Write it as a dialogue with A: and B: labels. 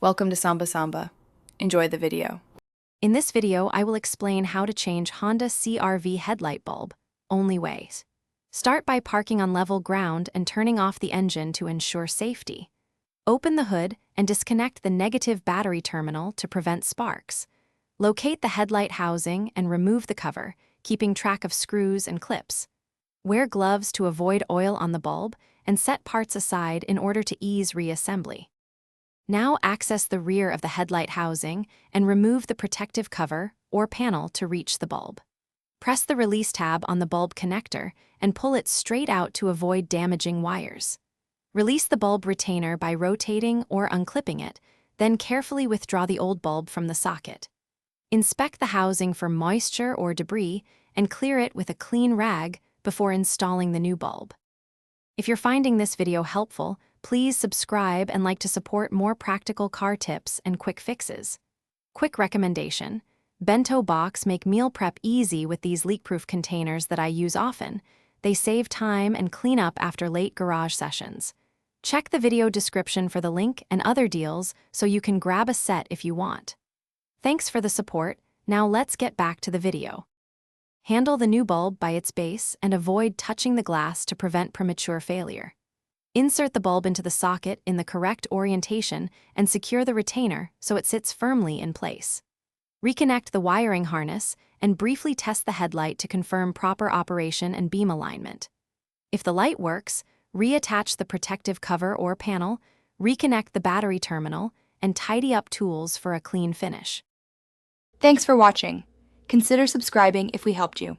A: Welcome to Samba Samba. Enjoy the video.
B: In this video, I will explain how to change Honda CRV headlight bulb, only ways. Start by parking on level ground and turning off the engine to ensure safety. Open the hood and disconnect the negative battery terminal to prevent sparks. Locate the headlight housing and remove the cover, keeping track of screws and clips. Wear gloves to avoid oil on the bulb and set parts aside in order to ease reassembly. Now access the rear of the headlight housing and remove the protective cover or panel to reach the bulb. Press the release tab on the bulb connector and pull it straight out to avoid damaging wires. Release the bulb retainer by rotating or unclipping it, then carefully withdraw the old bulb from the socket. Inspect the housing for moisture or debris and clear it with a clean rag before installing the new bulb. If you're finding this video helpful, please subscribe and like to support more practical car tips and quick fixes. Quick recommendation: bento box make meal prep easy with these leak-proof containers that I use often. They save time and clean up after late garage sessions. Check the video description for the link and other deals so you can grab a set if you want. Thanks for the support. Now let's get back to the video. Handle the new bulb by its base and avoid touching the glass to prevent premature failure. Insert the bulb into the socket in the correct orientation and secure the retainer so it sits firmly in place. Reconnect the wiring harness and briefly test the headlight to confirm proper operation and beam alignment. If the light works, reattach the protective cover or panel, reconnect the battery terminal, and tidy up tools for a clean finish.
C: Thanks for watching. Consider subscribing if we helped you.